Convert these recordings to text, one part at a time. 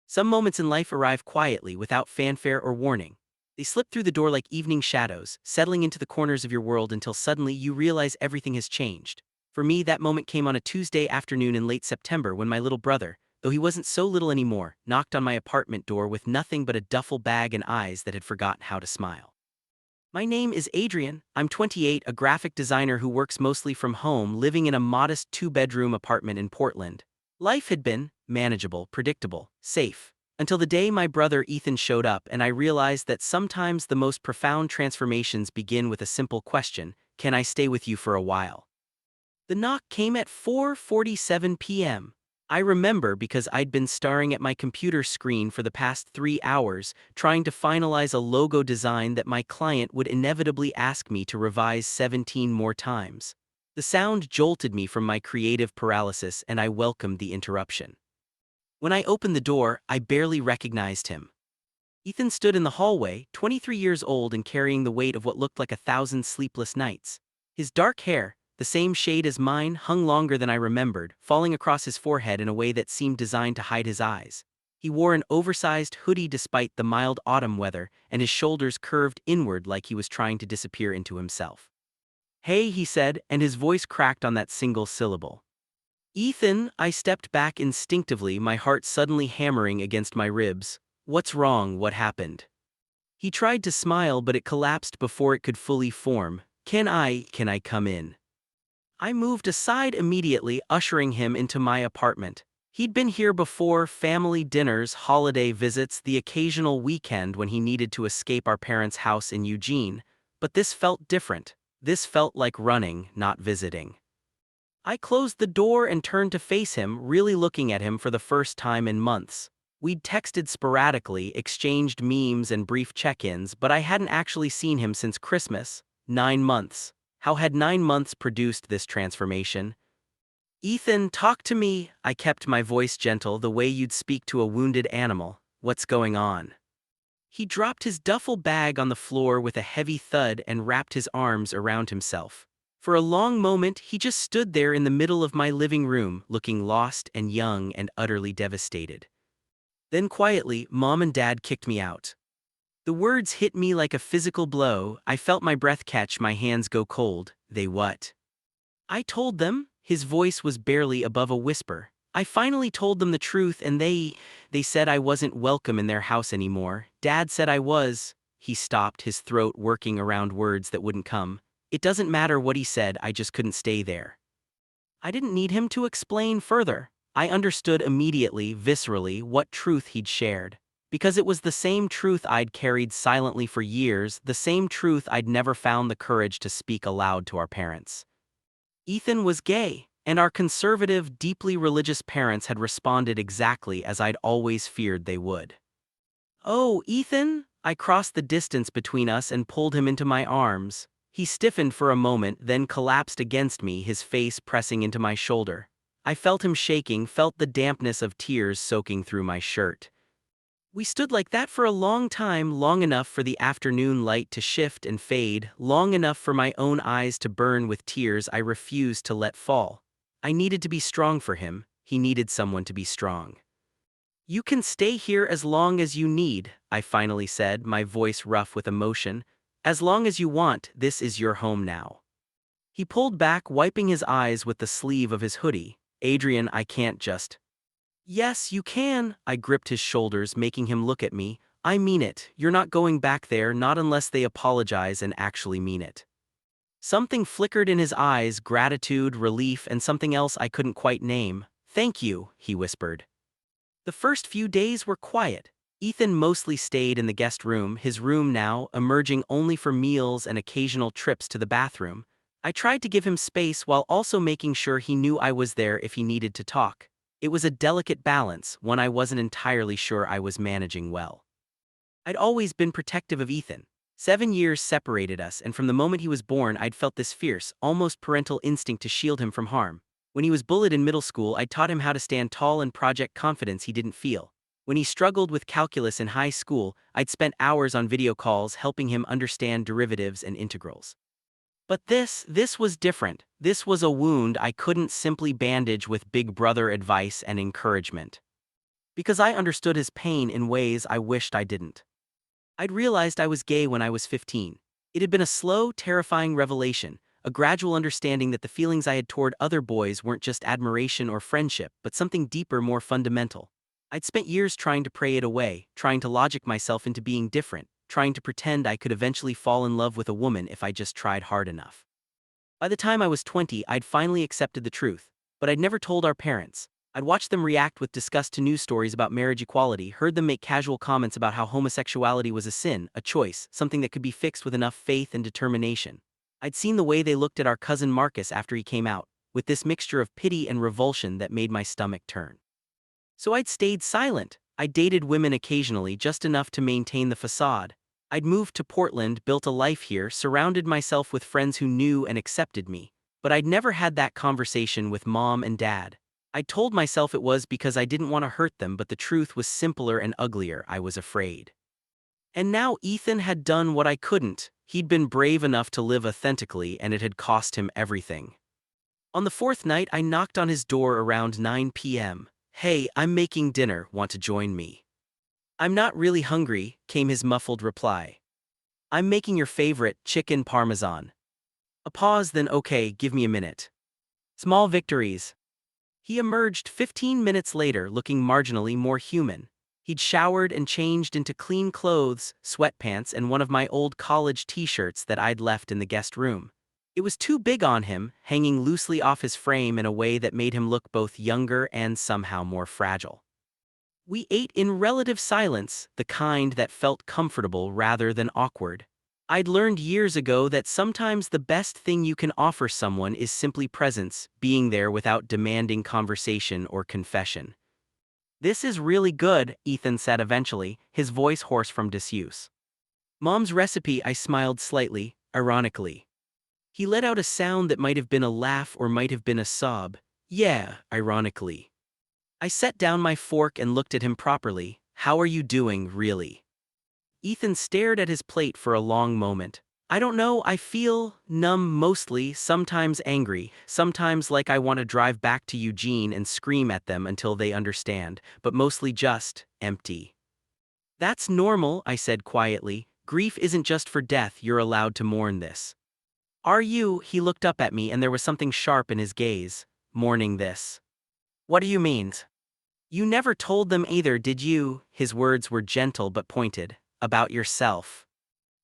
Some moments in life arrive quietly, without fanfare or warning. They slip through the door like evening shadows, settling into the corners of your world until suddenly you realize everything has changed. For me, that moment came on a Tuesday afternoon in late September when my little brother, though he wasn't so little anymore, knocked on my apartment door with nothing but a duffel bag and eyes that had forgotten how to smile. My name is Adrian. I'm 28, a graphic designer who works mostly from home, living in a modest two-bedroom apartment in Portland. Life had been manageable, predictable, safe, until the day my brother Ethan showed up and I realized that sometimes the most profound transformations begin with a simple question: can I stay with you for a while? The knock came at 4:47 p.m. I remember because I'd been staring at my computer screen for the past 3 hours, trying to finalize a logo design that my client would inevitably ask me to revise 17 more times. The sound jolted me from my creative paralysis, and I welcomed the interruption. When I opened the door, I barely recognized him. Ethan stood in the hallway, 23 years old and carrying the weight of what looked like 1,000 sleepless nights. His dark hair, the same shade as mine, hung longer than I remembered, falling across his forehead in a way that seemed designed to hide his eyes. He wore an oversized hoodie despite the mild autumn weather, and his shoulders curved inward like he was trying to disappear into himself. "Hey," he said, and his voice cracked on that single syllable. "Ethan," I stepped back instinctively, my heart suddenly hammering against my ribs. "What's wrong? What happened?" He tried to smile, but it collapsed before it could fully form. Can I come in?" I moved aside immediately, ushering him into my apartment. He'd been here before: family dinners, holiday visits, the occasional weekend when he needed to escape our parents' house in Eugene. But this felt different. This felt like running, not visiting. I closed the door and turned to face him, really looking at him for the first time in months. We'd texted sporadically, exchanged memes and brief check-ins, but I hadn't actually seen him since Christmas. 9 months. How had 9 months produced this transformation? "Ethan, talk to me." I kept my voice gentle, the way you'd speak to a wounded animal. "What's going on?" He dropped his duffel bag on the floor with a heavy thud and wrapped his arms around himself. For a long moment, he just stood there in the middle of my living room, looking lost and young and utterly devastated. Then quietly, Mom and Dad kicked me out. The words hit me like a physical blow. I felt my breath catch, my hands go cold. "They what?" I told them. His voice was barely above a whisper. "I finally told them the truth, and they said I wasn't welcome in their house anymore. Dad said I was." He stopped, his throat working around words that wouldn't come. It doesn't matter what he said, I just couldn't stay there. I didn't need him to explain further. I understood immediately, viscerally, what truth he'd shared. Because it was the same truth I'd carried silently for years, the same truth I'd never found the courage to speak aloud to our parents. Ethan was gay, and our conservative, deeply religious parents had responded exactly as I'd always feared they would. "Oh, Ethan?" I crossed the distance between us and pulled him into my arms. He stiffened for a moment, then collapsed against me, his face pressing into my shoulder. I felt him shaking, felt the dampness of tears soaking through my shirt. We stood like that for a long time, long enough for the afternoon light to shift and fade, long enough for my own eyes to burn with tears I refused to let fall. I needed to be strong for him. He needed someone to be strong. "You can stay here as long as you need," I finally said, my voice rough with emotion. "As long as you want. This is your home now." He pulled back, wiping his eyes with the sleeve of his hoodie. "Adrian, I can't just—" "Yes, you can." I gripped his shoulders, making him look at me. "I mean it. You're not going back there, not unless they apologize and actually mean it." Something flickered in his eyes: gratitude, relief, and something else I couldn't quite name. "Thank you," he whispered. The first few days were quiet. Ethan mostly stayed in the guest room, his room now, emerging only for meals and occasional trips to the bathroom. I tried to give him space while also making sure he knew I was there if he needed to talk. It was a delicate balance, one I wasn't entirely sure I was managing well. I'd always been protective of Ethan. 7 years separated us, and from the moment he was born I'd felt this fierce, almost parental instinct to shield him from harm. When he was bullied in middle school, I taught him how to stand tall and project confidence he didn't feel. When he struggled with calculus in high school, I'd spent hours on video calls helping him understand derivatives and integrals. But this was different. This was a wound I couldn't simply bandage with big brother advice and encouragement. because I understood his pain in ways I wished I didn't. I'd realized I was gay when I was 15. It had been a slow, terrifying revelation, a gradual understanding that the feelings I had toward other boys weren't just admiration or friendship, but something deeper, more fundamental. I'd spent years trying to pray it away, trying to logic myself into being different, trying to pretend I could eventually fall in love with a woman if I just tried hard enough. By the time I was 20, I'd finally accepted the truth, but I'd never told our parents. I'd watched them react with disgust to news stories about marriage equality, heard them make casual comments about how homosexuality was a sin, a choice, something that could be fixed with enough faith and determination. I'd seen the way they looked at our cousin Marcus after he came out, with this mixture of pity and revulsion that made my stomach turn. So I'd stayed silent. I dated women occasionally, just enough to maintain the facade. I'd moved to Portland, built a life here, surrounded myself with friends who knew and accepted me. But I'd never had that conversation with Mom and Dad. I told myself it was because I didn't want to hurt them, but the truth was simpler and uglier. I was afraid. And now Ethan had done what I couldn't. He'd been brave enough to live authentically, and it had cost him everything. On the fourth night, I knocked on his door around 9 p.m. "Hey, I'm making dinner, want to join me?" "I'm not really hungry," came his muffled reply. "I'm making your favorite, chicken parmesan." A pause, then "Okay, give me a minute." Small victories. He emerged 15 minutes later looking marginally more human. He'd showered and changed into clean clothes, sweatpants, and one of my old college t-shirts that I'd left in the guest room. It was too big on him, hanging loosely off his frame in a way that made him look both younger and somehow more fragile. We ate in relative silence, the kind that felt comfortable rather than awkward. I'd learned years ago that sometimes the best thing you can offer someone is simply presence, being there without demanding conversation or confession. "This is really good," Ethan said eventually, his voice hoarse from disuse. "Mom's recipe," I smiled slightly, ironically. He let out a sound that might have been a laugh or might have been a sob. "Yeah, ironically." I set down my fork and looked at him properly. "How are you doing, really?" Ethan stared at his plate for a long moment. "I don't know, I feel numb mostly, sometimes angry, sometimes like I want to drive back to Eugene and scream at them until they understand, but mostly just empty." "That's normal," I said quietly. "Grief isn't just for death, you're allowed to mourn this." "Are you?" He looked up at me and there was something sharp in his gaze. "Mourning this? What do you mean?" "You never told them either, did you?" His words were gentle but pointed. "About yourself."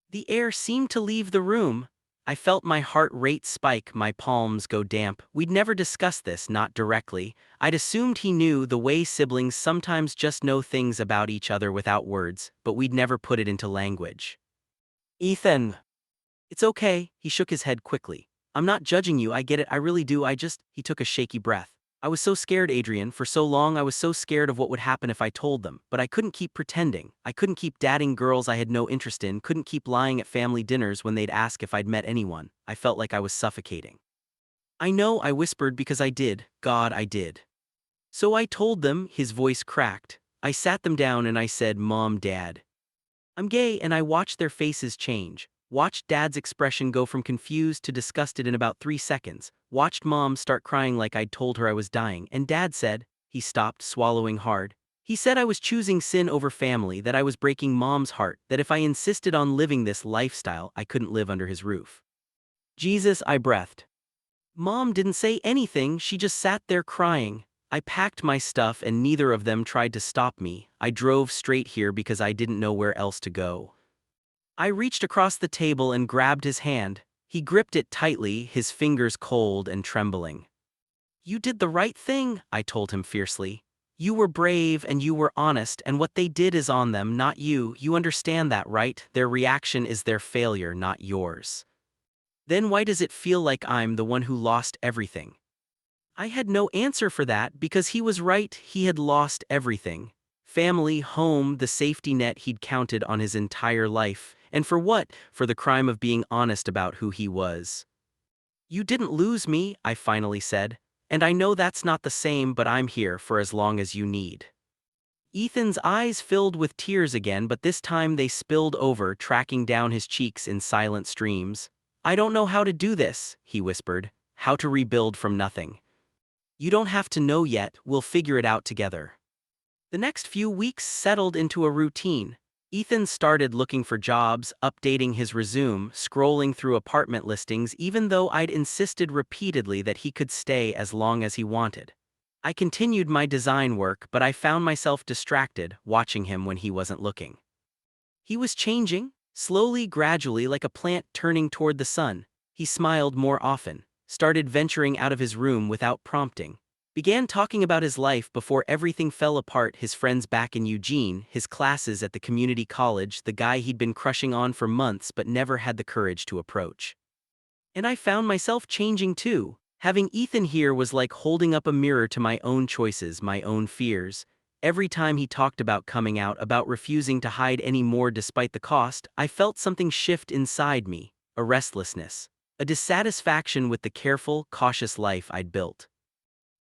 The air seemed to leave the room. I felt my heart rate spike, my palms go damp. We'd never discussed this, not directly. I'd assumed he knew, the way siblings sometimes just know things about each other without words, but we'd never put it into language. "Ethan." "It's okay," he shook his head quickly. "I'm not judging you, I get it, I really do, he took a shaky breath. "I was so scared, Adrian, for so long I was so scared of what would happen if I told them, but I couldn't keep pretending. I couldn't keep dating girls I had no interest in, couldn't keep lying at family dinners when they'd ask if I'd met anyone. I felt like I was suffocating." "I know," I whispered, "because I did. God, I did." "So I told them," his voice cracked. "I sat them down and I said, 'Mom, Dad, I'm gay,' and I watched their faces change. Watched Dad's expression go from confused to disgusted in about 3 seconds. Watched Mom start crying like I'd told her I was dying, and Dad said," he stopped, swallowing hard. "He said I was choosing sin over family, that I was breaking Mom's heart, that if I insisted on living this lifestyle, I couldn't live under his roof." "Jesus," I breathed. "Mom didn't say anything, she just sat there crying." I packed my stuff and neither of them tried to stop me. I drove straight here because I didn't know where else to go. I reached across the table and grabbed his hand. He gripped it tightly, his fingers cold and trembling. "You did the right thing," I told him fiercely. "You were brave and you were honest, and what they did is on them, not you. You understand that, right? Their reaction is their failure, not yours. Then why does it feel like I'm the one who lost everything?" I had no answer for that because he was right, he had lost everything. Family, home, the safety net he'd counted on his entire life. And for what? For the crime of being honest about who he was. "You didn't lose me," I finally said. "And I know that's not the same, but I'm here for as long as you need." Ethan's eyes filled with tears again, but this time they spilled over, tracking down his cheeks in silent streams. "I don't know how to do this," he whispered. "How to rebuild from nothing. You don't have to know yet, we'll figure it out together." The next few weeks settled into a routine. Ethan started looking for jobs, updating his resume, scrolling through apartment listings even though I'd insisted repeatedly that he could stay as long as he wanted. I continued my design work, but I found myself distracted, watching him when he wasn't looking. He was changing, slowly, gradually, like a plant turning toward the sun. He smiled more often, started venturing out of his room without prompting, began talking about his life before everything fell apart, his friends back in Eugene, his classes at the community college, the guy he'd been crushing on for months but never had the courage to approach. And I found myself changing too. Having Ethan here was like holding up a mirror to my own choices, my own fears. Every time he talked about coming out, about refusing to hide any more despite the cost, I felt something shift inside me, a restlessness, a dissatisfaction with the careful, cautious life I'd built.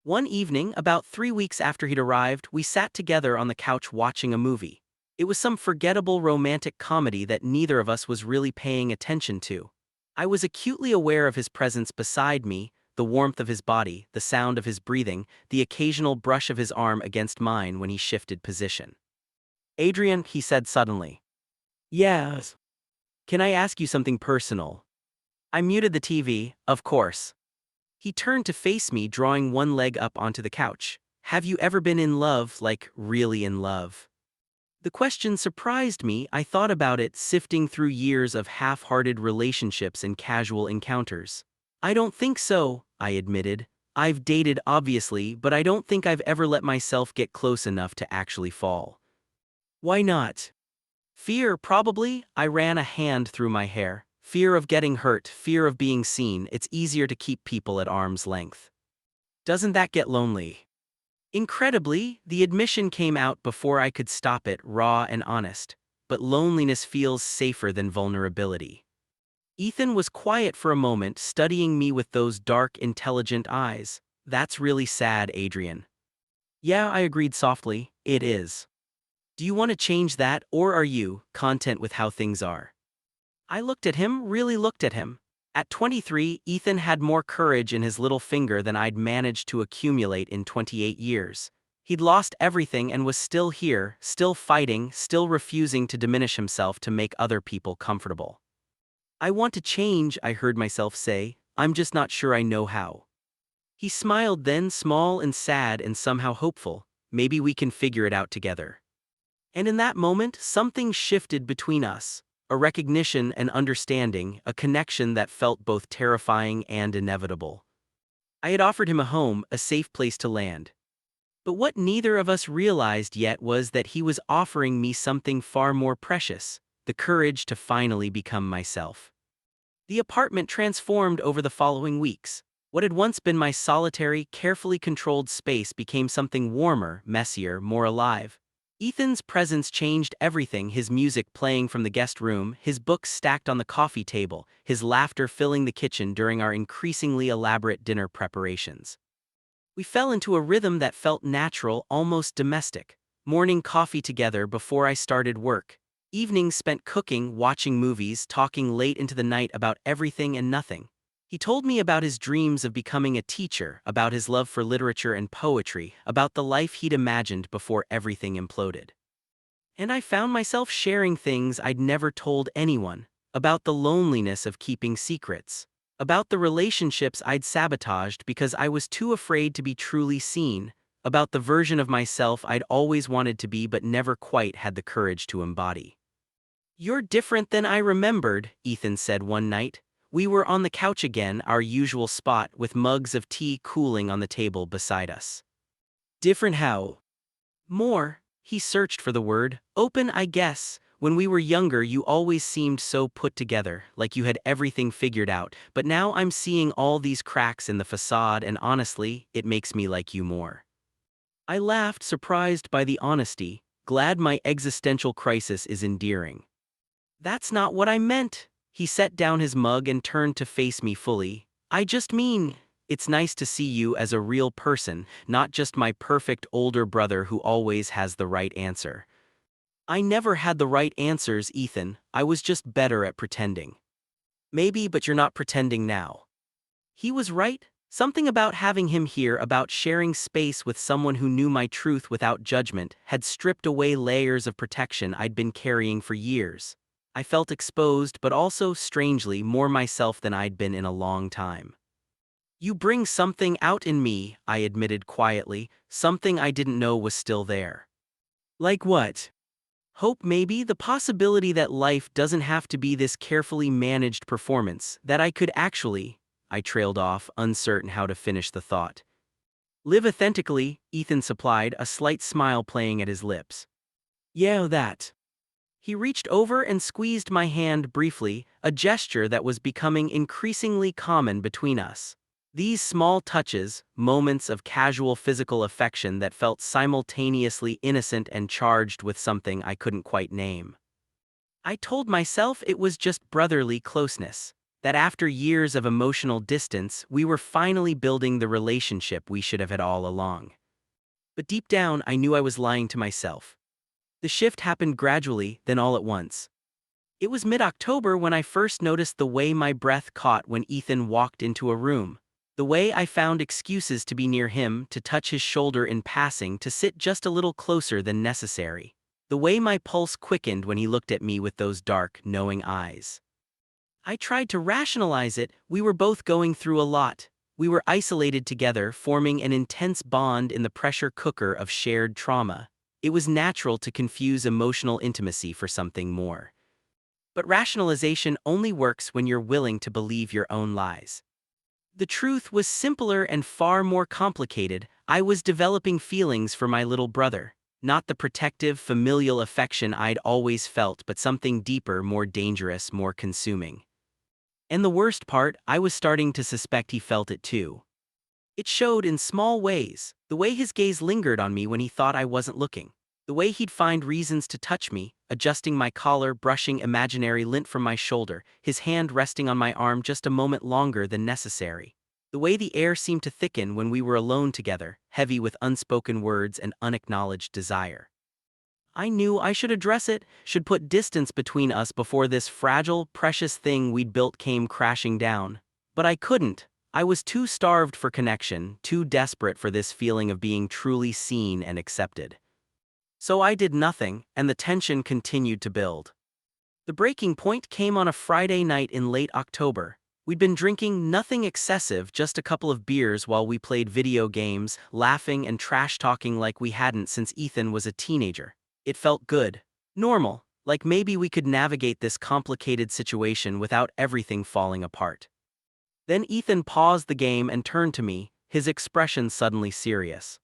One evening, about 3 weeks after he'd arrived, we sat together on the couch watching a movie. It was some forgettable romantic comedy that neither of us was really paying attention to. I was acutely aware of his presence beside me, the warmth of his body, the sound of his breathing, the occasional brush of his arm against mine when he shifted position. "Adrian," he said suddenly. "Yes." "Can I ask you something personal?" I muted the TV, of course. He turned to face me, drawing one leg up onto the couch. "Have you ever been in love, like really in love?" The question surprised me. I thought about it, sifting through years of half-hearted relationships and casual encounters. "I don't think so," I admitted. "I've dated, obviously, but I don't think I've ever let myself get close enough to actually fall." "Why not?" "Fear, probably." I ran a hand through my hair. "Fear of getting hurt, fear of being seen. It's easier to keep people at arm's length." "Doesn't that get lonely?" Incredibly, the admission came out before I could stop it, raw and honest. But loneliness feels safer than vulnerability. Ethan was quiet for a moment, studying me with those dark, intelligent eyes. "That's really sad, Adrian." "Yeah," I agreed softly, "it is." "Do you want to change that, or are you content with how things are?" I looked at him, really looked at him. At 23, Ethan had more courage in his little finger than I'd managed to accumulate in 28 years. He'd lost everything and was still here, still fighting, still refusing to diminish himself to make other people comfortable. "I want to change," I heard myself say. "I'm just not sure I know how." He smiled then, small and sad and somehow hopeful. "Maybe we can figure it out together." And in that moment, something shifted between us. A recognition, an understanding, a connection that felt both terrifying and inevitable. I had offered him a home, a safe place to land. But what neither of us realized yet was that he was offering me something far more precious, the courage to finally become myself. The apartment transformed over the following weeks. What had once been my solitary, carefully controlled space became something warmer, messier, more alive. Ethan's presence changed everything, his music playing from the guest room, his books stacked on the coffee table, his laughter filling the kitchen during our increasingly elaborate dinner preparations. We fell into a rhythm that felt natural, almost domestic. Morning coffee together before I started work. Evenings spent cooking, watching movies, talking late into the night about everything and nothing. He told me about his dreams of becoming a teacher, about his love for literature and poetry, about the life he'd imagined before everything imploded. And I found myself sharing things I'd never told anyone, about the loneliness of keeping secrets, about the relationships I'd sabotaged because I was too afraid to be truly seen, about the version of myself I'd always wanted to be but never quite had the courage to embody. "You're different than I remembered," Ethan said one night. We were on the couch again, our usual spot, with mugs of tea cooling on the table beside us. "Different how?" "More." He searched for the word. "Open, I guess. When we were younger, you always seemed so put together, like you had everything figured out, but now I'm seeing all these cracks in the facade, and honestly, it makes me like you more." I laughed, surprised by the honesty, glad my existential crisis is endearing. "That's not what I meant." He set down his mug and turned to face me fully. "I just mean, it's nice to see you as a real person, not just my perfect older brother who always has the right answer." "I never had the right answers, Ethan. I was just better at pretending." "Maybe, but you're not pretending now." He was right. Something about having him here, about sharing space with someone who knew my truth without judgment, had stripped away layers of protection I'd been carrying for years. I felt exposed, but also, strangely, more myself than I'd been in a long time. "You bring something out in me," I admitted quietly, something I didn't know was still there. "Like what?" "Hope, maybe, the possibility that life doesn't have to be this carefully managed performance, that I could actually—" I trailed off, uncertain how to finish the thought. "Live authentically," Ethan supplied, a slight smile playing at his lips. "Yeah, that." He reached over and squeezed my hand briefly, a gesture that was becoming increasingly common between us. These small touches, moments of casual physical affection that felt simultaneously innocent and charged with something I couldn't quite name. I told myself it was just brotherly closeness, that after years of emotional distance, we were finally building the relationship we should have had all along. But deep down, I knew I was lying to myself. The shift happened gradually, then all at once. It was mid-October when I first noticed the way my breath caught when Ethan walked into a room. The way I found excuses to be near him, to touch his shoulder in passing, to sit just a little closer than necessary. The way my pulse quickened when he looked at me with those dark, knowing eyes. I tried to rationalize it. We were both going through a lot. We were isolated together, forming an intense bond in the pressure cooker of shared trauma. It was natural to confuse emotional intimacy for something more. But rationalization only works when you're willing to believe your own lies. The truth was simpler and far more complicated. I was developing feelings for my little brother. Not the protective, familial affection I'd always felt, but something deeper, more dangerous, more consuming. And the worst part, I was starting to suspect he felt it too. It showed in small ways, the way his gaze lingered on me when he thought I wasn't looking. The way he'd find reasons to touch me, adjusting my collar, brushing imaginary lint from my shoulder, his hand resting on my arm just a moment longer than necessary. The way the air seemed to thicken when we were alone together, heavy with unspoken words and unacknowledged desire. I knew I should address it, should put distance between us before this fragile, precious thing we'd built came crashing down. But I couldn't. I was too starved for connection, too desperate for this feeling of being truly seen and accepted. So I did nothing, and the tension continued to build. The breaking point came on a Friday night in late October. We'd been drinking nothing excessive, just a couple of beers while we played video games, laughing and trash-talking like we hadn't since Ethan was a teenager. It felt good. Normal, like maybe we could navigate this complicated situation without everything falling apart. Then Ethan paused the game and turned to me, his expression suddenly serious.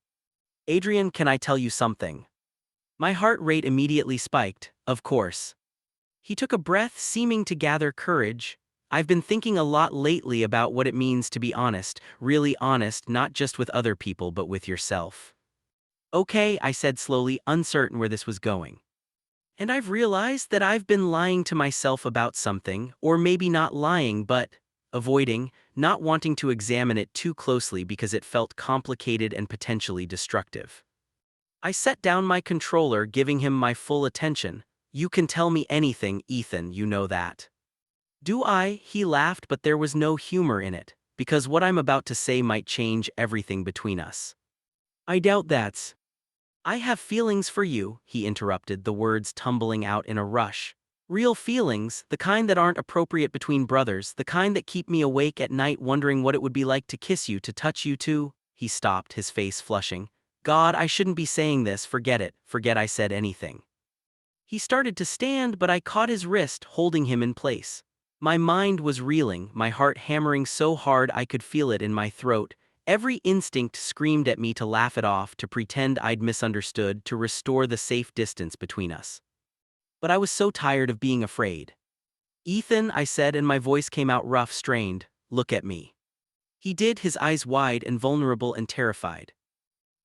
"Adrian, can I tell you something?" My heart rate immediately spiked, of course. He took a breath, seeming to gather courage. "I've been thinking a lot lately about what it means to be honest, really honest, not just with other people but with yourself." "Okay," I said slowly, uncertain where this was going. "And I've realized that I've been lying to myself about something, or maybe not lying but avoiding, not wanting to examine it too closely because it felt complicated and potentially destructive." I set down my controller, giving him my full attention. "You can tell me anything, Ethan, you know that." "Do I?" He laughed, but there was no humor in it, "because what I'm about to say might change everything between us." "I doubt that's—" "I have feelings for you," he interrupted, the words tumbling out in a rush. "Real feelings, the kind that aren't appropriate between brothers, the kind that keep me awake at night wondering what it would be like to kiss you, to touch you too." He stopped, his face flushing. "God, I shouldn't be saying this, forget it, forget I said anything." He started to stand, but I caught his wrist, holding him in place. My mind was reeling, my heart hammering so hard I could feel it in my throat. Every instinct screamed at me to laugh it off, to pretend I'd misunderstood, to restore the safe distance between us. But I was so tired of being afraid. "Ethan," I said, and my voice came out rough, strained, "look at me." He did, his eyes wide and vulnerable and terrified.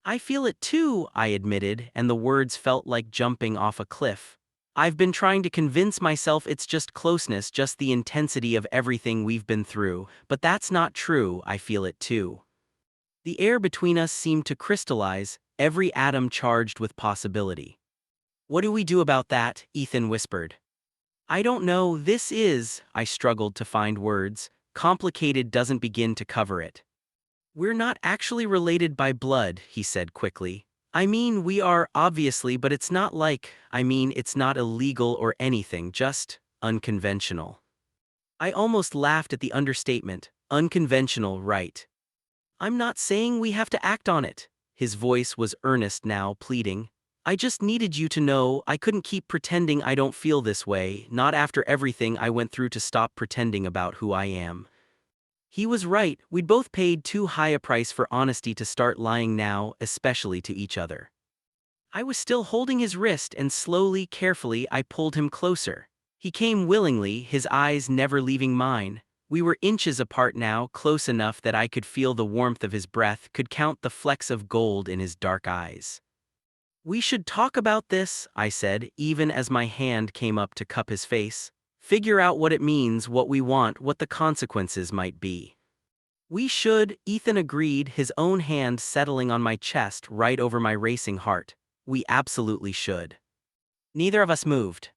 "I feel it too," I admitted, and the words felt like jumping off a cliff. "I've been trying to convince myself it's just closeness, just the intensity of everything we've been through, but that's not true, I feel it too." The air between us seemed to crystallize, every atom charged with possibility. "What do we do about that?" Ethan whispered. "I don't know, I struggled to find words. "Complicated doesn't begin to cover it." We're not actually related by blood, he said quickly. I mean, we are, obviously, but it's not it's not illegal or anything, just unconventional. I almost laughed at the understatement. Unconventional, right? I'm not saying we have to act on it. His voice was earnest now, pleading. I just needed you to know I couldn't keep pretending I don't feel this way, not after everything I went through to stop pretending about who I am. He was right, we'd both paid too high a price for honesty to start lying now, especially to each other. I was still holding his wrist and slowly, carefully, I pulled him closer. He came willingly, his eyes never leaving mine. We were inches apart now, close enough that I could feel the warmth of his breath, could count the flecks of gold in his dark eyes. We should talk about this, I said, even as my hand came up to cup his face. Figure out what it means, what we want, what the consequences might be. We should, Ethan agreed, his own hand settling on my chest right over my racing heart. We absolutely should. Neither of us moved.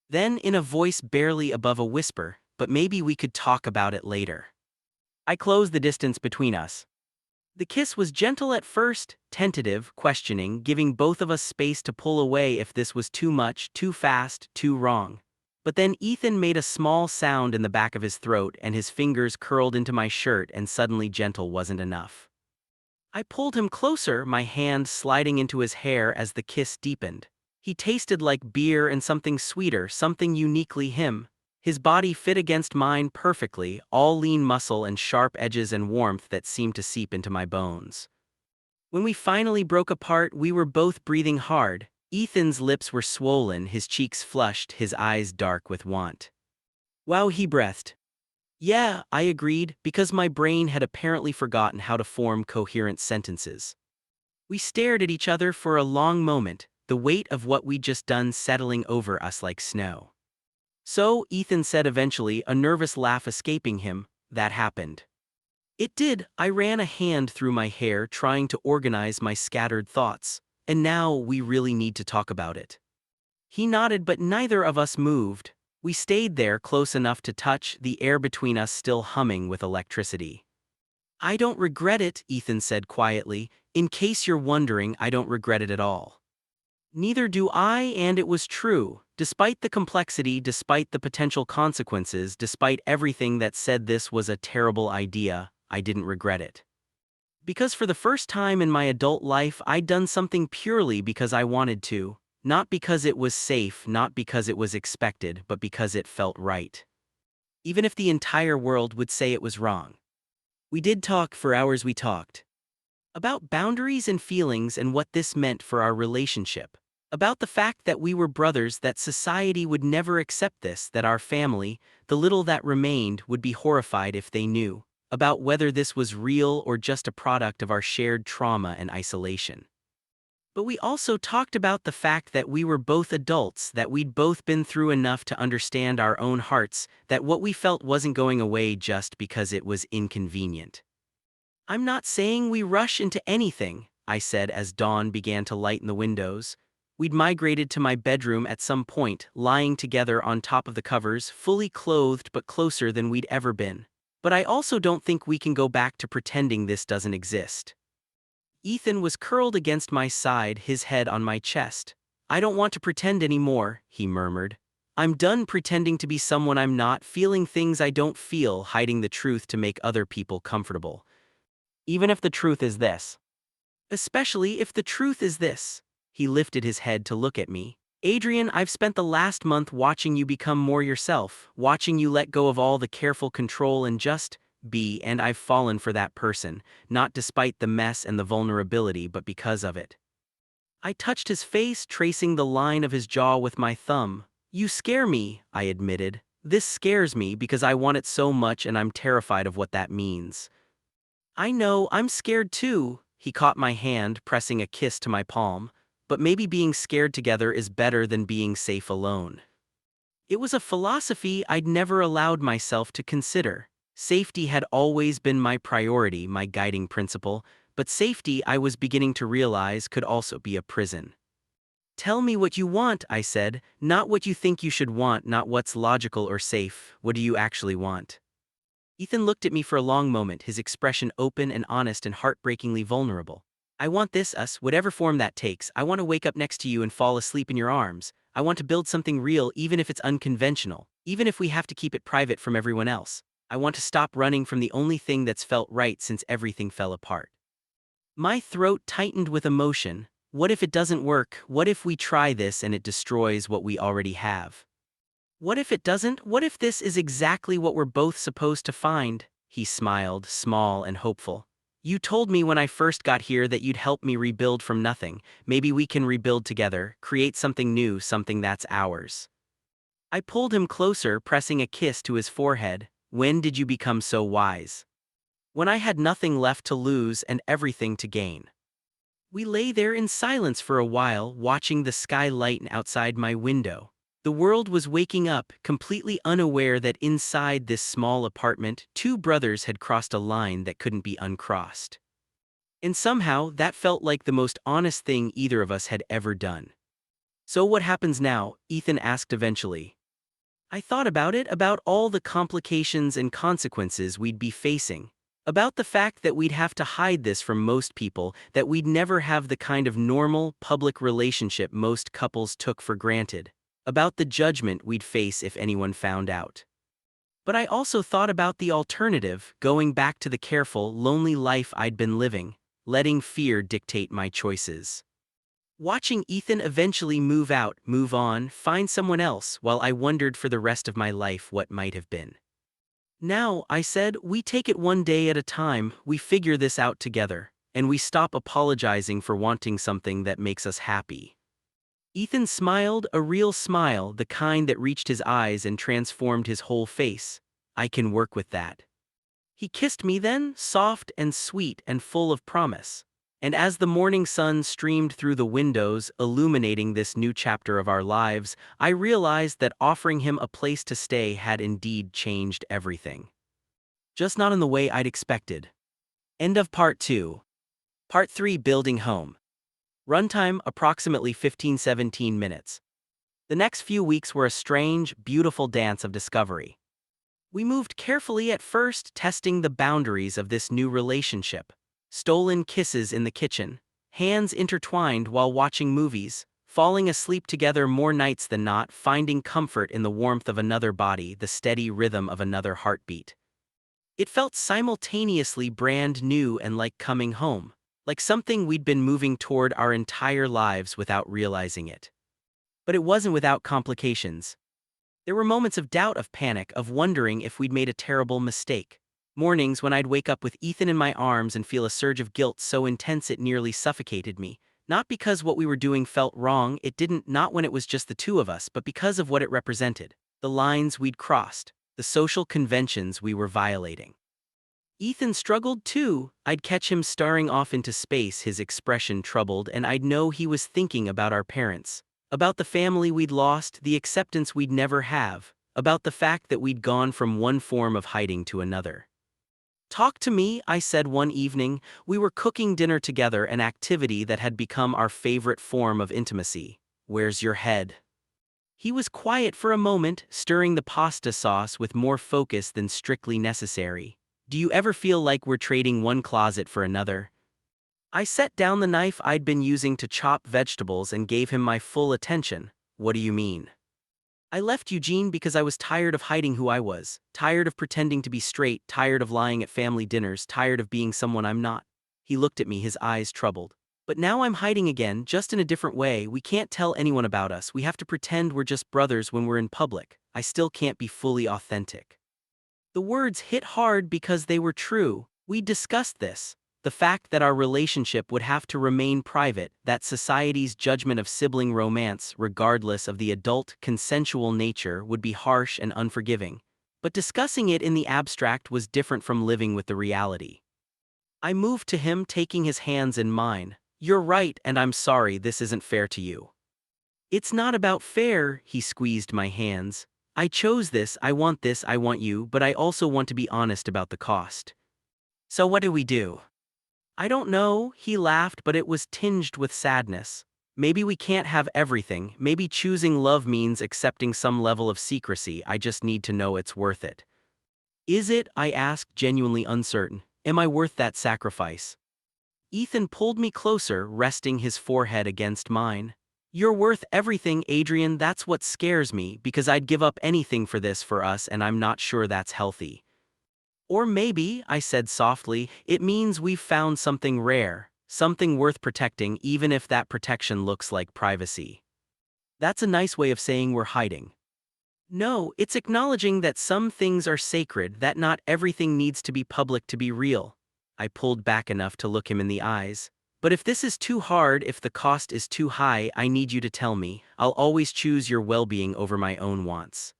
Then, in a voice barely above a whisper, but maybe we could talk about it later. I closed the distance between us. The kiss was gentle at first, tentative, questioning, giving both of us space to pull away if this was too much, too fast, too wrong. But then Ethan made a small sound in the back of his throat and his fingers curled into my shirt, and suddenly gentle wasn't enough. I pulled him closer, my hand sliding into his hair as the kiss deepened. He tasted like beer and something sweeter, something uniquely him. His body fit against mine perfectly, all lean muscle and sharp edges and warmth that seemed to seep into my bones. When we finally broke apart, we were both breathing hard. Ethan's lips were swollen, his cheeks flushed, his eyes dark with want. Wow, he breathed. Yeah, I agreed, because my brain had apparently forgotten how to form coherent sentences. We stared at each other for a long moment, the weight of what we'd just done settling over us like snow. So, Ethan said eventually, a nervous laugh escaping him, that happened. It did. I ran a hand through my hair, trying to organize my scattered thoughts. And now we really need to talk about it. He nodded, but neither of us moved. We stayed there close enough to touch, the air between us still humming with electricity. I don't regret it, Ethan said quietly. In case you're wondering, I don't regret it at all. Neither do I, and it was true. Despite the complexity, despite the potential consequences, despite everything that said this was a terrible idea, I didn't regret it. Because for the first time in my adult life, I'd done something purely because I wanted to, not because it was safe, not because it was expected, but because it felt right. Even if the entire world would say it was wrong. We did talk for hours. We talked about boundaries and feelings and what this meant for our relationship. About the fact that we were brothers, that society would never accept this, that our family, the little that remained, would be horrified if they knew. About whether this was real or just a product of our shared trauma and isolation. But we also talked about the fact that we were both adults, that we'd both been through enough to understand our own hearts, that what we felt wasn't going away just because it was inconvenient. I'm not saying we rush into anything, I said as dawn began to lighten the windows. We'd migrated to my bedroom at some point, lying together on top of the covers, fully clothed but closer than we'd ever been. But I also don't think we can go back to pretending this doesn't exist. Ethan was curled against my side, his head on my chest. I don't want to pretend anymore, he murmured. I'm done pretending to be someone I'm not, feeling things I don't feel, hiding the truth to make other people comfortable. Even if the truth is this. Especially if the truth is this. He lifted his head to look at me. Adrian, I've spent the last month watching you become more yourself, watching you let go of all the careful control and just be, and I've fallen for that person, not despite the mess and the vulnerability, but because of it. I touched his face, tracing the line of his jaw with my thumb. You scare me, I admitted. This scares me because I want it so much and I'm terrified of what that means. I know, I'm scared too. He caught my hand, pressing a kiss to my palm. But maybe being scared together is better than being safe alone. It was a philosophy I'd never allowed myself to consider. Safety had always been my priority, my guiding principle, but safety, I was beginning to realize, could also be a prison. Tell me what you want, I said, not what you think you should want, not what's logical or safe. What do you actually want? Ethan looked at me for a long moment, his expression open and honest and heartbreakingly vulnerable. I want this, us, whatever form that takes. I want to wake up next to you and fall asleep in your arms. I want to build something real, even if it's unconventional, even if we have to keep it private from everyone else. I want to stop running from the only thing that's felt right since everything fell apart. My throat tightened with emotion. What if it doesn't work? What if we try this and it destroys what we already have? What if it doesn't? What if this is exactly what we're both supposed to find? He smiled, small and hopeful. You told me when I first got here that you'd help me rebuild from nothing. Maybe we can rebuild together, create something new, something that's ours. I pulled him closer, pressing a kiss to his forehead. When did you become so wise? When I had nothing left to lose and everything to gain. We lay there in silence for a while, watching the sky lighten outside my window. The world was waking up, completely unaware that inside this small apartment, two brothers had crossed a line that couldn't be uncrossed. And somehow, that felt like the most honest thing either of us had ever done. So what happens now? Ethan asked eventually. I thought about it, about all the complications and consequences we'd be facing. About the fact that we'd have to hide this from most people, that we'd never have the kind of normal, public relationship most couples took for granted. About the judgment we'd face if anyone found out. But I also thought about the alternative, going back to the careful, lonely life I'd been living, letting fear dictate my choices. Watching Ethan eventually move out, move on, find someone else, while I wondered for the rest of my life what might have been. Now, I said, we take it one day at a time, we figure this out together, and we stop apologizing for wanting something that makes us happy. Ethan smiled, a real smile, the kind that reached his eyes and transformed his whole face. I can work with that. He kissed me then, soft and sweet and full of promise. And as the morning sun streamed through the windows, illuminating this new chapter of our lives, I realized that offering him a place to stay had indeed changed everything. Just not in the way I'd expected. End of Part 2. Part 3, Building Home. Runtime approximately 15-17 minutes. The next few weeks were a strange, beautiful dance of discovery. We moved carefully at first, testing the boundaries of this new relationship. Stolen kisses in the kitchen, hands intertwined while watching movies, falling asleep together more nights than not, finding comfort in the warmth of another body, the steady rhythm of another heartbeat. It felt simultaneously brand new and like coming home, like something we'd been moving toward our entire lives without realizing it. But it wasn't without complications. There were moments of doubt, of panic, of wondering if we'd made a terrible mistake. Mornings when I'd wake up with Ethan in my arms and feel a surge of guilt so intense it nearly suffocated me. Not because what we were doing felt wrong, it didn't, not when it was just the two of us, but because of what it represented. The lines we'd crossed, the social conventions we were violating. Ethan struggled too. I'd catch him staring off into space, his expression troubled, and I'd know he was thinking about our parents. About the family we'd lost, the acceptance we'd never have. About the fact that we'd gone from one form of hiding to another. Talk to me, I said one evening. We were cooking dinner together, an activity that had become our favorite form of intimacy. Where's your head? He was quiet for a moment, stirring the pasta sauce with more focus than strictly necessary. Do you ever feel like we're trading one closet for another? I set down the knife I'd been using to chop vegetables and gave him my full attention. What do you mean? I left Eugene because I was tired of hiding who I was, tired of pretending to be straight, tired of lying at family dinners, tired of being someone I'm not. He looked at me, his eyes troubled. But now I'm hiding again, just in a different way. We can't tell anyone about us. We have to pretend we're just brothers when we're in public. I still can't be fully authentic. The words hit hard because they were true. We discussed this. The fact that our relationship would have to remain private, that society's judgment of sibling romance, regardless of the adult, consensual nature, would be harsh and unforgiving. But discussing it in the abstract was different from living with the reality. I moved to him, taking his hands in mine. You're right, and I'm sorry this isn't fair to you. It's not about fair, he squeezed my hands. I chose this, I want you, but I also want to be honest about the cost. So what do we do? I don't know, he laughed, but it was tinged with sadness. Maybe we can't have everything, maybe choosing love means accepting some level of secrecy. I just need to know it's worth it. Is it? I asked, genuinely uncertain. Am I worth that sacrifice? Ethan pulled me closer, resting his forehead against mine. You're worth everything, Adrian. That's what scares me, because I'd give up anything for this for us, and I'm not sure that's healthy. Or maybe, I said softly, it means we've found something rare, something worth protecting, even if that protection looks like privacy. That's a nice way of saying we're hiding. No, it's acknowledging that some things are sacred, that not everything needs to be public to be real. I pulled back enough to look him in the eyes. But if this is too hard, if the cost is too high, I need you to tell me. I'll always choose your well-being over my own wants.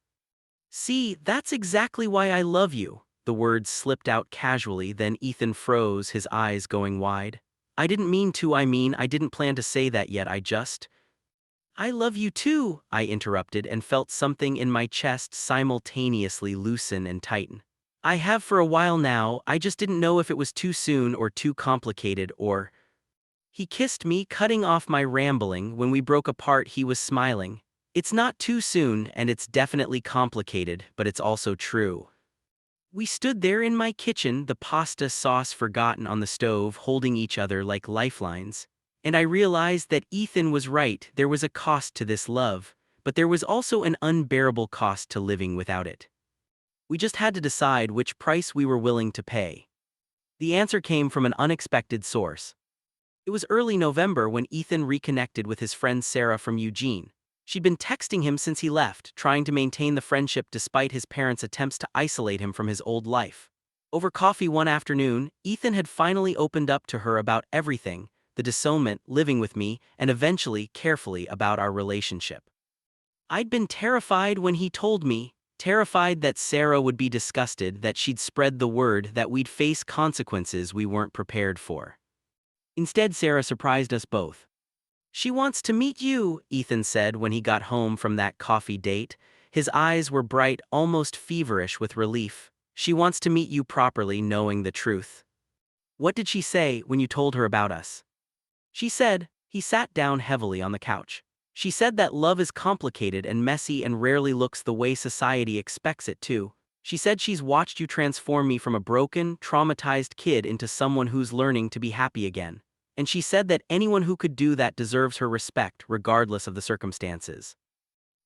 See, that's exactly why I love you. The words slipped out casually, then Ethan froze, his eyes going wide. I didn't mean to, I didn't plan to say that yet, I love you too, I interrupted and felt something in my chest simultaneously loosen and tighten. I have for a while now, I just didn't know if it was too soon or too complicated or… He kissed me, cutting off my rambling. When we broke apart, he was smiling. It's not too soon, and it's definitely complicated, but it's also true. We stood there in my kitchen, the pasta sauce forgotten on the stove, holding each other like lifelines. And I realized that Ethan was right, there was a cost to this love, but there was also an unbearable cost to living without it. We just had to decide which price we were willing to pay. The answer came from an unexpected source. It was early November when Ethan reconnected with his friend Sarah from Eugene. She'd been texting him since he left, trying to maintain the friendship despite his parents' attempts to isolate him from his old life. Over coffee one afternoon, Ethan had finally opened up to her about everything, the disownment, living with me, and eventually, carefully, about our relationship. I'd been terrified when he told me, terrified that Sarah would be disgusted, that she'd spread the word, that we'd face consequences we weren't prepared for. Instead, Sarah surprised us both. She wants to meet you, Ethan said when he got home from that coffee date. His eyes were bright, almost feverish with relief. She wants to meet you properly, knowing the truth. What did she say when you told her about us? She said, he sat down heavily on the couch. She said that love is complicated and messy and rarely looks the way society expects it to. She said she's watched you transform me from a broken, traumatized kid into someone who's learning to be happy again. And she said that anyone who could do that deserves her respect, regardless of the circumstances.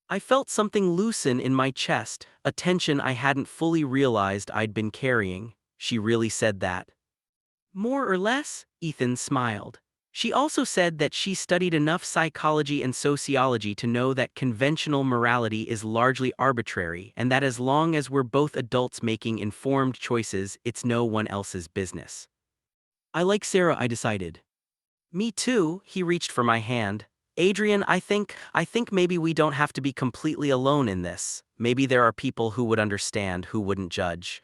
I felt something loosen in my chest, a tension I hadn't fully realized I'd been carrying. She really said that? More or less, Ethan smiled. She also said that she studied enough psychology and sociology to know that conventional morality is largely arbitrary and that as long as we're both adults making informed choices, it's no one else's business. I like Sarah, I decided. Me too, he reached for my hand. Adrian, I think maybe we don't have to be completely alone in this. Maybe there are people who would understand, who wouldn't judge.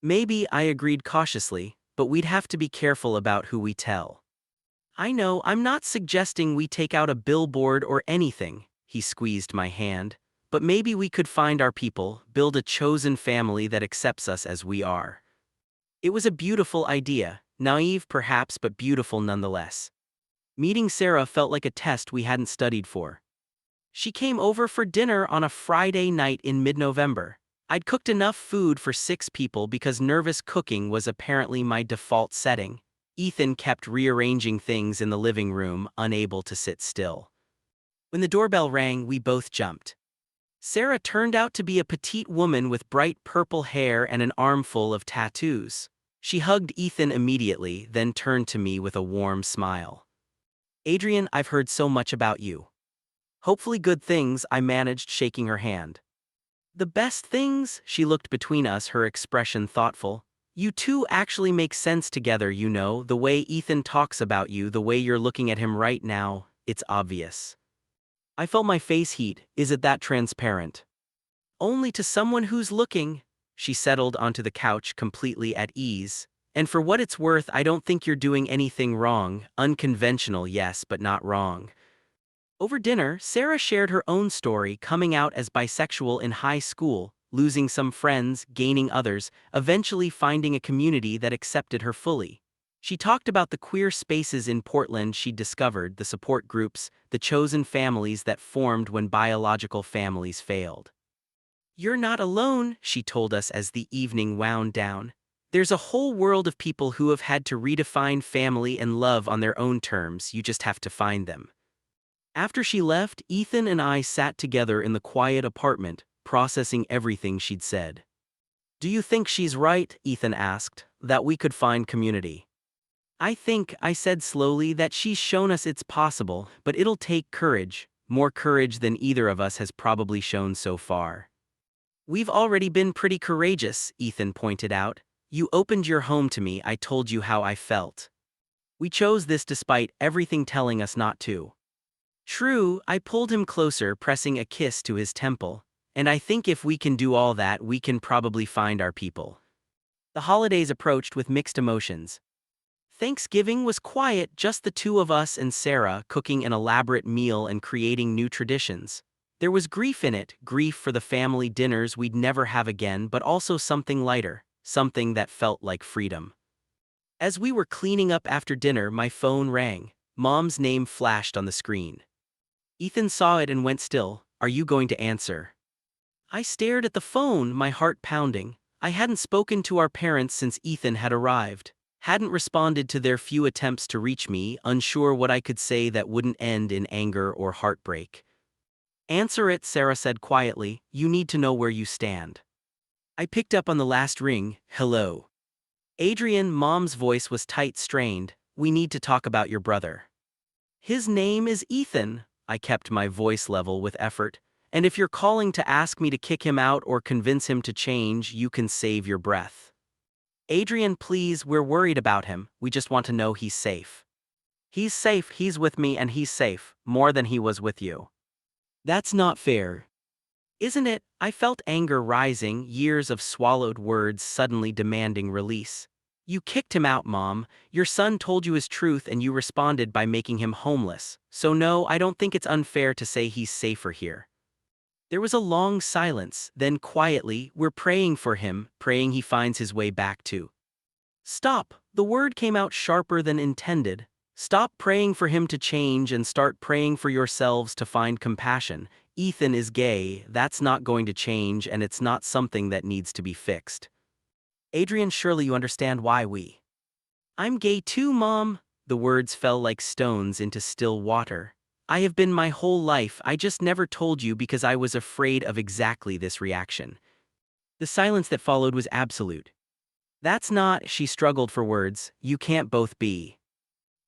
Maybe, I agreed cautiously, but we'd have to be careful about who we tell. I know, I'm not suggesting we take out a billboard or anything, he squeezed my hand, but maybe we could find our people, build a chosen family that accepts us as we are. It was a beautiful idea, naive perhaps, but beautiful nonetheless. Meeting Sarah felt like a test we hadn't studied for. She came over for dinner on a Friday night in mid-November. I'd cooked enough food for 6 people because nervous cooking was apparently my default setting. Ethan kept rearranging things in the living room, unable to sit still. When the doorbell rang, we both jumped. Sarah turned out to be a petite woman with bright purple hair and an armful of tattoos. She hugged Ethan immediately, then turned to me with a warm smile. Adrian, I've heard so much about you. Hopefully good things, I managed, shaking her hand. The best things? She looked between us, her expression thoughtful. You two actually make sense together, you know, the way Ethan talks about you, the way you're looking at him right now, it's obvious. I felt my face heat. Is it that transparent? Only to someone who's looking. She settled onto the couch, completely at ease. And for what it's worth, I don't think you're doing anything wrong. Unconventional, yes, but not wrong. Over dinner, Sarah shared her own story, coming out as bisexual in high school, losing some friends, gaining others, eventually finding a community that accepted her fully. She talked about the queer spaces in Portland she'd discovered, the support groups, the chosen families that formed when biological families failed. You're not alone, she told us as the evening wound down. There's a whole world of people who have had to redefine family and love on their own terms, you just have to find them. After she left, Ethan and I sat together in the quiet apartment, processing everything she'd said. Do you think she's right, Ethan asked, that we could find community? I said slowly, that she's shown us it's possible, but it'll take courage, more courage than either of us has probably shown so far. We've already been pretty courageous, Ethan pointed out. You opened your home to me, I told you how I felt. We chose this despite everything telling us not to. True, I pulled him closer, pressing a kiss to his temple. And I think if we can do all that, we can probably find our people. The holidays approached with mixed emotions. Thanksgiving was quiet, just the two of us and Sarah cooking an elaborate meal and creating new traditions. There was grief in it, grief for the family dinners we'd never have again, but also something lighter, something that felt like freedom. As we were cleaning up after dinner, my phone rang. Mom's name flashed on the screen. Ethan saw it and went still. Are you going to answer? I stared at the phone, my heart pounding. I hadn't spoken to our parents since Ethan had arrived. Hadn't responded to their few attempts to reach me, unsure what I could say that wouldn't end in anger or heartbreak. Answer it, Sarah said quietly. You need to know where you stand. I picked up on the last ring. Hello. Adrian, Mom's voice was tight, strained. We need to talk about your brother. His name is Ethan. I kept my voice level with effort. And if you're calling to ask me to kick him out or convince him to change, you can save your breath. Adrian, please, we're worried about him. We just want to know he's safe. He's safe, he's with me and he's safe, more than he was with you. That's not fair. Isn't it? I felt anger rising, years of swallowed words suddenly demanding release. You kicked him out, Mom. Your son told you his truth and you responded by making him homeless. So no, I don't think it's unfair to say he's safer here. There was a long silence, then quietly, we're praying for him, praying he finds his way back to. Stop, the word came out sharper than intended. Stop praying for him to change and start praying for yourselves to find compassion. Ethan is gay, that's not going to change and it's not something that needs to be fixed. Adrian, surely you understand why we. I'm gay too, Mom. The words fell like stones into still water. I have been my whole life, I just never told you because I was afraid of exactly this reaction. The silence that followed was absolute. That's not, she struggled for words, you can't both be.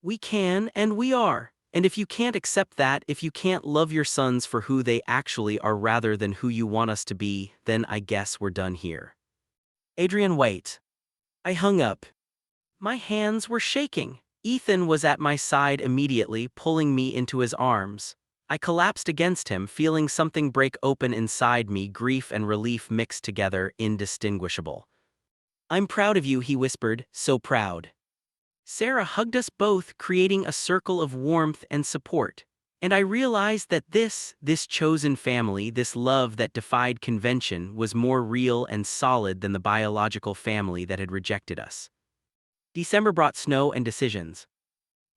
We can, and we are. And if you can't accept that, if you can't love your sons for who they actually are rather than who you want us to be, then I guess we're done here. Adrian, wait. I hung up. My hands were shaking. Ethan was at my side immediately, pulling me into his arms. I collapsed against him, feeling something break open inside me, grief and relief mixed together, indistinguishable. I'm proud of you, he whispered, so proud. Sarah hugged us both, creating a circle of warmth and support. And I realized that this chosen family, this love that defied convention, was more real and solid than the biological family that had rejected us. December brought snow and decisions.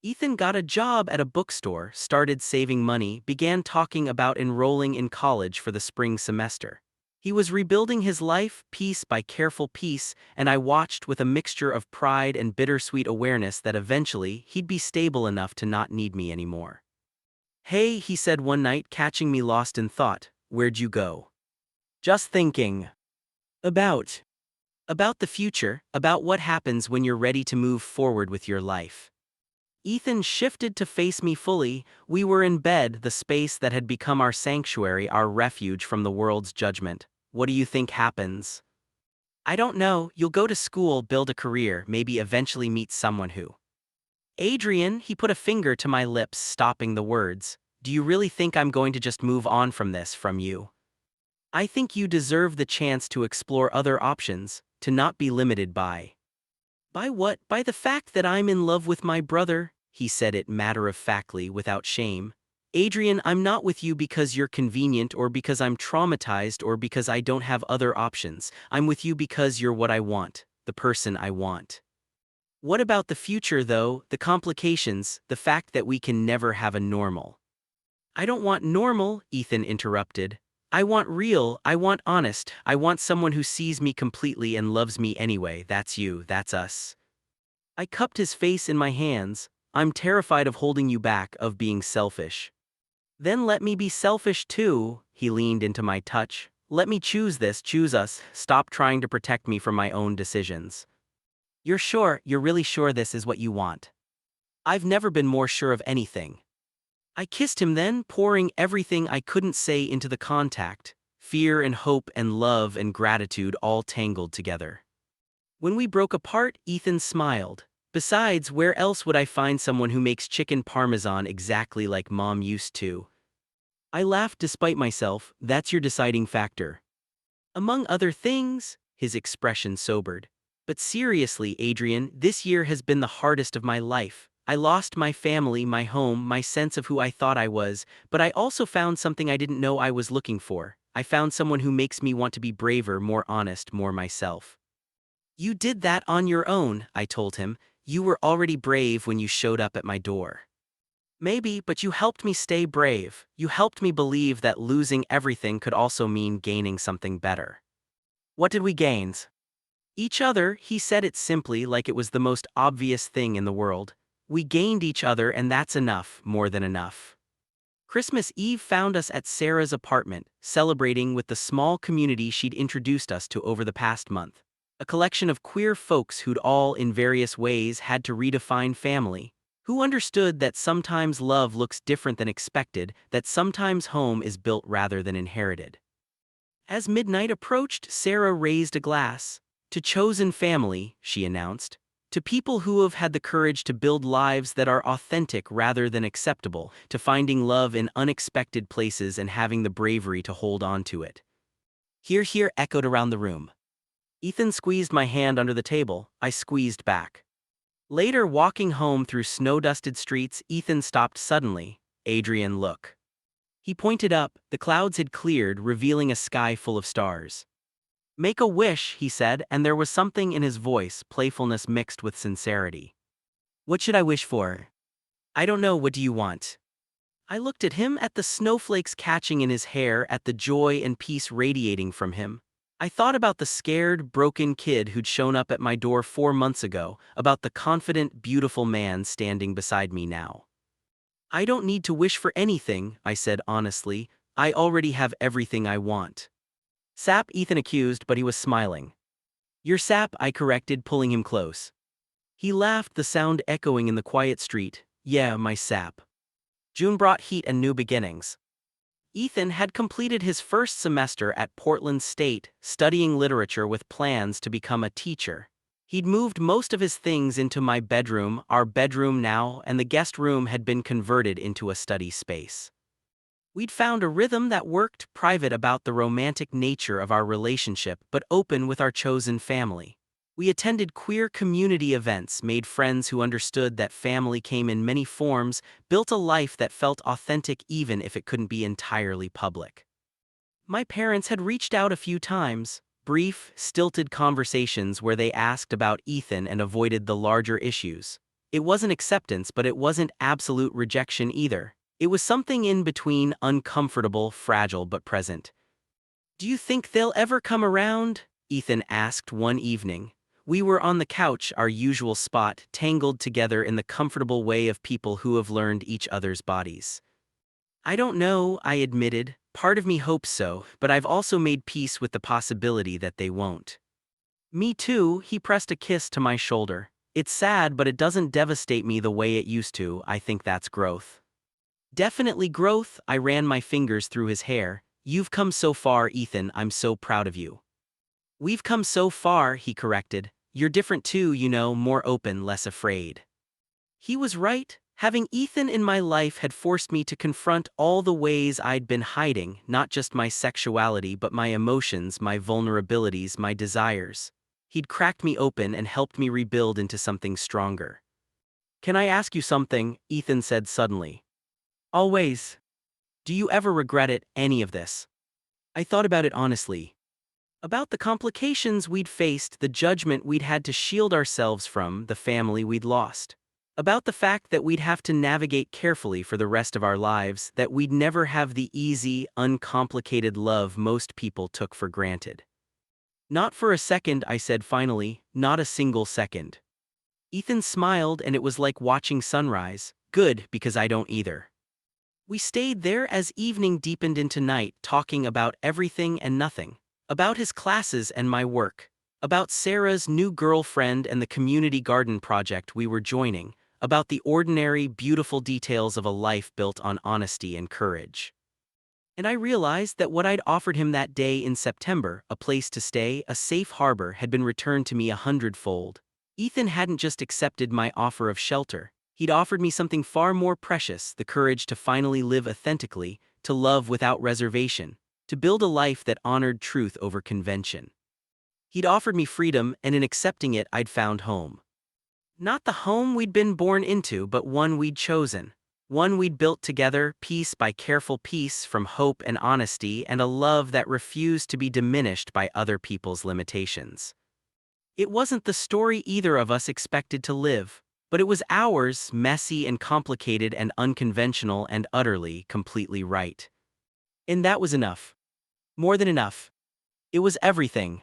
Ethan got a job at a bookstore, started saving money, began talking about enrolling in college for the spring semester. He was rebuilding his life, piece by careful piece, and I watched with a mixture of pride and bittersweet awareness that eventually he'd be stable enough to not need me anymore. Hey, he said one night, catching me lost in thought, where'd you go? Just thinking. About the future, about what happens when you're ready to move forward with your life. Ethan shifted to face me fully. We were in bed, the space that had become our sanctuary, our refuge from the world's judgment. What do you think happens? I don't know, you'll go to school, build a career, maybe eventually meet someone who. Adrian, he put a finger to my lips, stopping the words. Do you really think I'm going to just move on from this, from you? I think you deserve the chance to explore other options, to not be limited by. By what? By the fact that I'm in love with my brother, he said it matter-of-factly, without shame. Adrian, I'm not with you because you're convenient or because I'm traumatized or because I don't have other options. I'm with you because you're what I want, the person I want. What about the future though, the complications, the fact that we can never have a normal? I don't want normal, Ethan interrupted. I want real, I want honest, I want someone who sees me completely and loves me anyway. That's you, that's us. I cupped his face in my hands. I'm terrified of holding you back, of being selfish. Then let me be selfish too, he leaned into my touch. Let me choose this, choose us, stop trying to protect me from my own decisions. You're really sure this is what you want? I've never been more sure of anything. I kissed him then, pouring everything I couldn't say into the contact, fear and hope and love and gratitude all tangled together. When we broke apart, Ethan smiled. Besides, where else would I find someone who makes chicken parmesan exactly like Mom used to? I laughed despite myself. That's your deciding factor. Among other things, his expression sobered. But seriously, Adrian, this year has been the hardest of my life. I lost my family, my home, my sense of who I thought I was, but I also found something I didn't know I was looking for. I found someone who makes me want to be braver, more honest, more myself. You did that on your own, I told him. You were already brave when you showed up at my door. Maybe, but you helped me stay brave. You helped me believe that losing everything could also mean gaining something better. What did we gain? Each other, he said it simply like it was the most obvious thing in the world. We gained each other, and that's enough, more than enough. Christmas Eve found us at Sarah's apartment, celebrating with the small community she'd introduced us to over the past month. A collection of queer folks who'd all, in various ways, had to redefine family, who understood that sometimes love looks different than expected, that sometimes home is built rather than inherited. As midnight approached, Sarah raised a glass. To chosen family, she announced. To people who have had the courage to build lives that are authentic rather than acceptable, to finding love in unexpected places and having the bravery to hold on to it. Hear, hear echoed around the room. Ethan squeezed my hand under the table. I squeezed back. Later, walking home through snow-dusted streets, Ethan stopped suddenly. Adrian, look. He pointed up. The clouds had cleared, revealing a sky full of stars. Make a wish, he said, and there was something in his voice, playfulness mixed with sincerity. What should I wish for? I don't know, what do you want? I looked at him, at the snowflakes catching in his hair, at the joy and peace radiating from him. I thought about the scared, broken kid who'd shown up at my door 4 months ago, about the confident, beautiful man standing beside me now. I don't need to wish for anything, I said honestly. I already have everything I want. Sap, Ethan accused, but he was smiling. You're Sap, I corrected, pulling him close. He laughed, the sound echoing in the quiet street. Yeah, my Sap. June brought heat and new beginnings. Ethan had completed his first semester at Portland State, studying literature with plans to become a teacher. He'd moved most of his things into my bedroom, our bedroom now, and the guest room had been converted into a study space. We'd found a rhythm that worked, private about the romantic nature of our relationship, but open with our chosen family. We attended queer community events, made friends who understood that family came in many forms, built a life that felt authentic even if it couldn't be entirely public. My parents had reached out a few times, brief, stilted conversations where they asked about Ethan and avoided the larger issues. It wasn't acceptance, but it wasn't absolute rejection either. It was something in between, uncomfortable, fragile but present. Do you think they'll ever come around? Ethan asked one evening. We were on the couch, our usual spot, tangled together in the comfortable way of people who have learned each other's bodies. I don't know, I admitted. Part of me hopes so, but I've also made peace with the possibility that they won't. Me too, he pressed a kiss to my shoulder. It's sad, but it doesn't devastate me the way it used to. I think that's growth. Definitely growth, I ran my fingers through his hair. You've come so far, Ethan, I'm so proud of you. We've come so far, he corrected. You're different too, you know, more open, less afraid. He was right. Having Ethan in my life had forced me to confront all the ways I'd been hiding, not just my sexuality but my emotions, my vulnerabilities, my desires. He'd cracked me open and helped me rebuild into something stronger. Can I ask you something? Ethan said suddenly. Always. Do you ever regret it, any of this? I thought about it honestly. About the complications we'd faced, the judgment we'd had to shield ourselves from, the family we'd lost. About the fact that we'd have to navigate carefully for the rest of our lives, that we'd never have the easy, uncomplicated love most people took for granted. Not for a second, I said finally, not a single second. Ethan smiled, and it was like watching sunrise. Good, because I don't either. We stayed there as evening deepened into night, talking about everything and nothing. About his classes and my work. About Sarah's new girlfriend and the community garden project we were joining. About the ordinary, beautiful details of a life built on honesty and courage. And I realized that what I'd offered him that day in September, a place to stay, a safe harbor, had been returned to me 100-fold. Ethan hadn't just accepted my offer of shelter. He'd offered me something far more precious, the courage to finally live authentically, to love without reservation, to build a life that honored truth over convention. He'd offered me freedom, and in accepting it, I'd found home. Not the home we'd been born into, but one we'd chosen. One we'd built together, piece by careful piece, from hope and honesty, and a love that refused to be diminished by other people's limitations. It wasn't the story either of us expected to live, but it was ours, messy and complicated and unconventional and utterly, completely right. And that was enough. More than enough. It was everything.